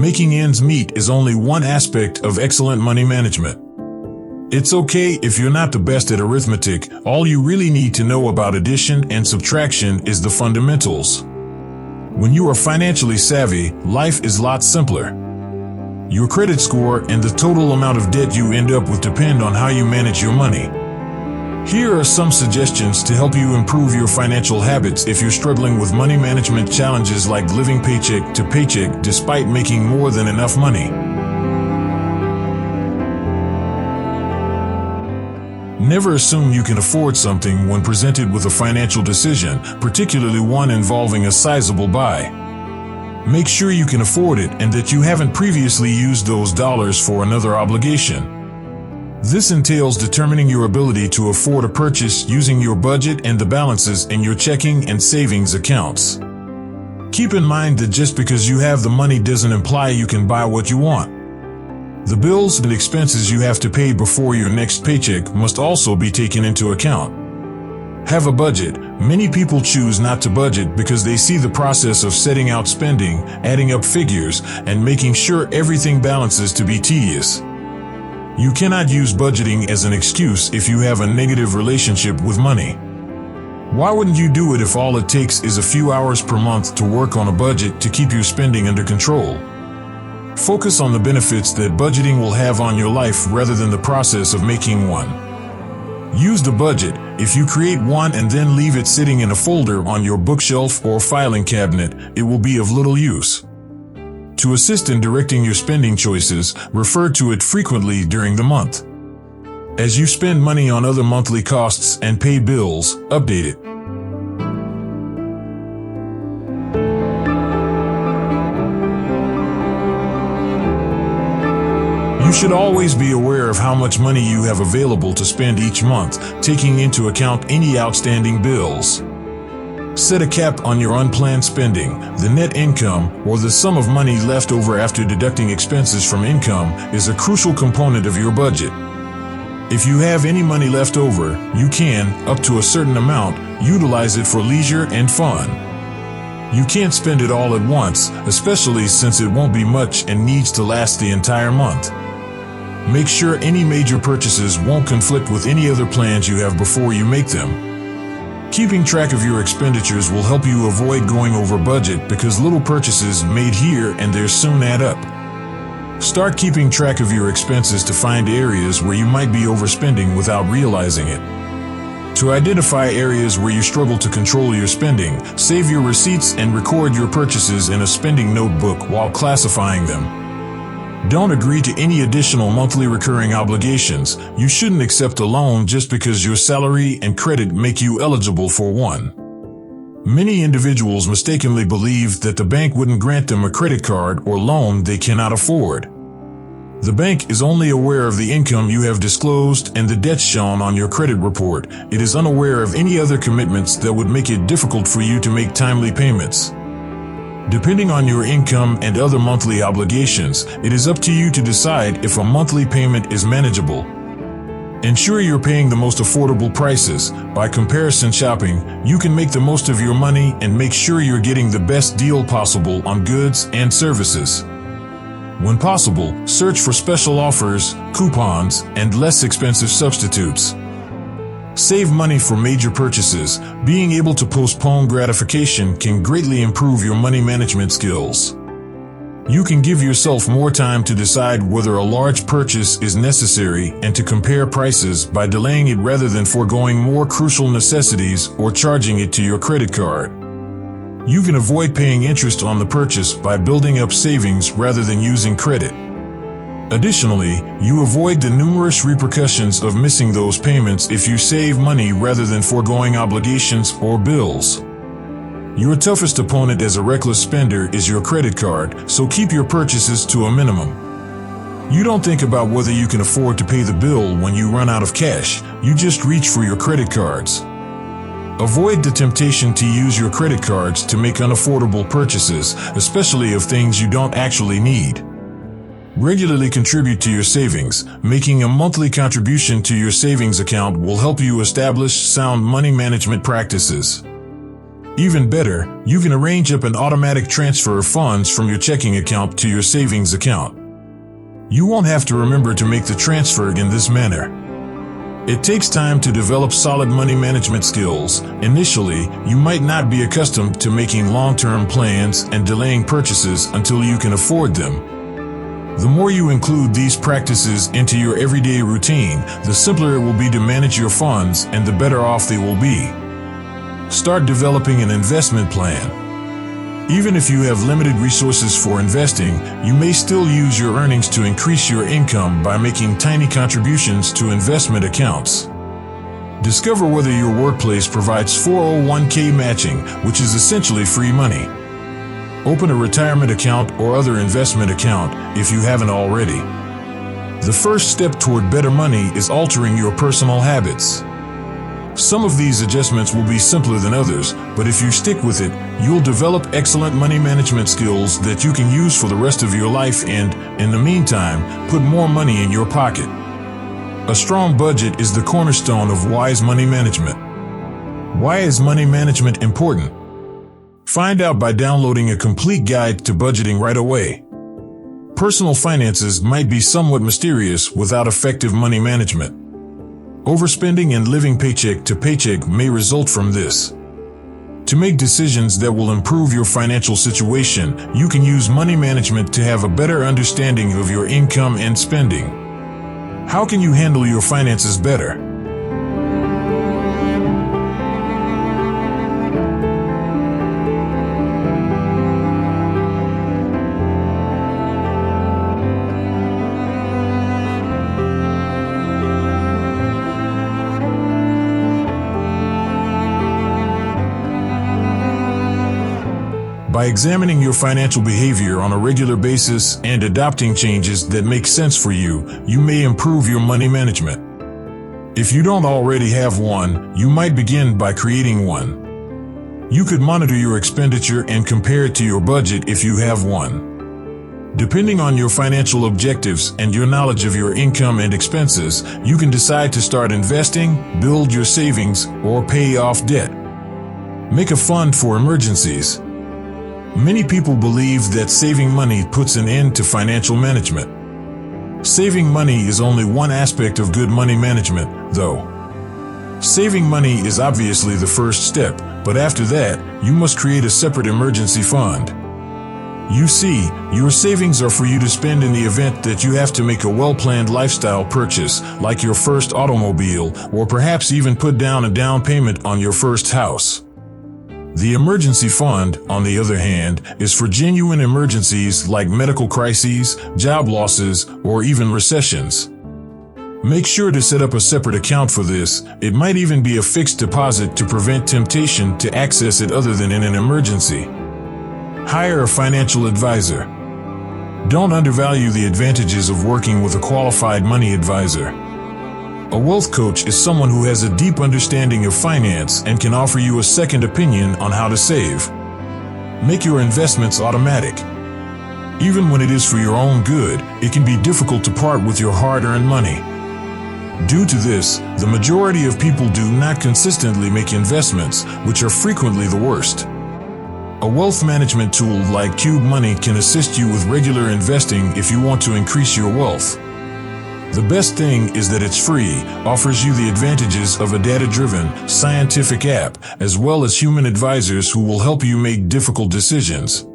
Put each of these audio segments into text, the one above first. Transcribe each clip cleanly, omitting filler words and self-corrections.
Making ends meet is only one aspect of excellent money management. It's okay if you're not the best at arithmetic. All you really need to know about addition and subtraction is the fundamentals. When you are financially savvy, life is a lot simpler. Your credit score and the total amount of debt you end up with depend on how you manage your money. Here are some suggestions to help you improve your financial habits if you're struggling with money management challenges like living paycheck to paycheck despite making more than enough money. Never assume you can afford something when presented with a financial decision, particularly one involving a sizable buy. Make sure you can afford it and that you haven't previously used those dollars for another obligation. This entails determining your ability to afford a purchase using your budget and the balances in your checking and savings accounts. Keep in mind that just because you have the money doesn't imply you can buy what you want. The bills and expenses you have to pay before your next paycheck must also be taken into account. Have a budget. Many people choose not to budget because they see the process of setting out spending, adding up figures, and making sure everything balances to be tedious. You cannot use budgeting as an excuse if you have a negative relationship with money. Why wouldn't you do it if all it takes is a few hours per month to work on a budget to keep your spending under control? Focus on the benefits that budgeting will have on your life rather than the process of making one. Use the budget. If you create one and then leave it sitting in a folder on your bookshelf or filing cabinet, it will be of little use. To assist in directing your spending choices, refer to it frequently during the month. As you spend money on other monthly costs and pay bills, update it. You should always be aware of how much money you have available to spend each month, taking into account any outstanding bills. Set a cap on your unplanned spending. The net income, or the sum of money left over after deducting expenses from income, is a crucial component of your budget. If you have any money left over, you can, up to a certain amount, utilize it for leisure and fun. You can't spend it all at once, especially since it won't be much and needs to last the entire month. Make sure any major purchases won't conflict with any other plans you have before you make them. Keeping track of your expenditures will help you avoid going over budget because little purchases made here and there soon add up. Start keeping track of your expenses to find areas where you might be overspending without realizing it. To identify areas where you struggle to control your spending, save your receipts and record your purchases in a spending notebook while classifying them. Don't agree to any additional monthly recurring obligations. You shouldn't accept a loan just because your salary and credit make you eligible for one. Many individuals mistakenly believe that the bank wouldn't grant them a credit card or loan they cannot afford. The bank is only aware of the income you have disclosed and the debts shown on your credit report. It is unaware of any other commitments that would make it difficult for you to make timely payments. Depending on your income and other monthly obligations, it is up to you to decide if a monthly payment is manageable. Ensure you're paying the most affordable prices. By comparison shopping, you can make the most of your money and make sure you're getting the best deal possible on goods and services. When possible, search for special offers, coupons, and less expensive substitutes. Save money for major purchases. Being able to postpone gratification can greatly improve your money management skills. You can give yourself more time to decide whether a large purchase is necessary and to compare prices by delaying it rather than foregoing more crucial necessities or charging it to your credit card. You can avoid paying interest on the purchase by building up savings rather than using credit. Additionally, you avoid the numerous repercussions of missing those payments if you save money rather than foregoing obligations or bills. Your toughest opponent as a reckless spender is your credit card, so keep your purchases to a minimum. You don't think about whether you can afford to pay the bill when you run out of cash. You just reach for your credit cards. Avoid the temptation to use your credit cards to make unaffordable purchases, especially of things you don't actually need. Regularly contribute to your savings. Making a monthly contribution to your savings account will help you establish sound money management practices. Even better, you can arrange up an automatic transfer of funds from your checking account to your savings account. You won't have to remember to make the transfer in this manner. It takes time to develop solid money management skills. Initially, you might not be accustomed to making long-term plans and delaying purchases until you can afford them. The more you include these practices into your everyday routine, the simpler it will be to manage your funds and the better off they will be. Start developing an investment plan. Even if you have limited resources for investing, you may still use your earnings to increase your income by making tiny contributions to investment accounts. Discover whether your workplace provides 401k matching, which is essentially free money. Open a retirement account or other investment account if you haven't already. The first step toward better money is altering your personal habits. Some of these adjustments will be simpler than others, but if you stick with it, you'll develop excellent money management skills that you can use for the rest of your life and, in the meantime, put more money in your pocket. A strong budget is the cornerstone of wise money management. Why is money management important? Find out by downloading a complete guide to budgeting right away. Personal finances might be somewhat mysterious without effective money management. Overspending and living paycheck to paycheck may result from this. To make decisions that will improve your financial situation, you can use money management to have a better understanding of your income and spending. How can you handle your finances better? By examining your financial behavior on a regular basis and adopting changes that make sense for you, you may improve your money management. If you don't already have one, you might begin by creating one. You could monitor your expenditure and compare it to your budget if you have one. Depending on your financial objectives and your knowledge of your income and expenses, you can decide to start investing, build your savings, or pay off debt. Make a fund for emergencies. Many people believe that saving money puts an end to financial management. Saving money is only one aspect of good money management, though. Saving money is obviously the first step, but after that, you must create a separate emergency fund. You see, your savings are for you to spend in the event that you have to make a well-planned lifestyle purchase, like your first automobile, or perhaps even put down a down payment on your first house. The emergency fund, on the other hand, is for genuine emergencies like medical crises, job losses, or even recessions. Make sure to set up a separate account for this. It might even be a fixed deposit to prevent temptation to access it other than in an emergency. Hire a financial advisor. Don't undervalue the advantages of working with a qualified money advisor. A wealth coach is someone who has a deep understanding of finance and can offer you a second opinion on how to save. Make your investments automatic. Even when it is for your own good, it can be difficult to part with your hard-earned money. Due to this, the majority of people do not consistently make investments, which are frequently the worst. A wealth management tool like Cube Money can assist you with regular investing if you want to increase your wealth. The best thing is that it's free, offers you the advantages of a data-driven, scientific app, as well as human advisors who will help you make difficult decisions.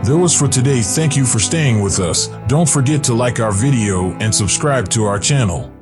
That was for today. Thank you for staying with us. Don't forget to like our video and subscribe to our channel.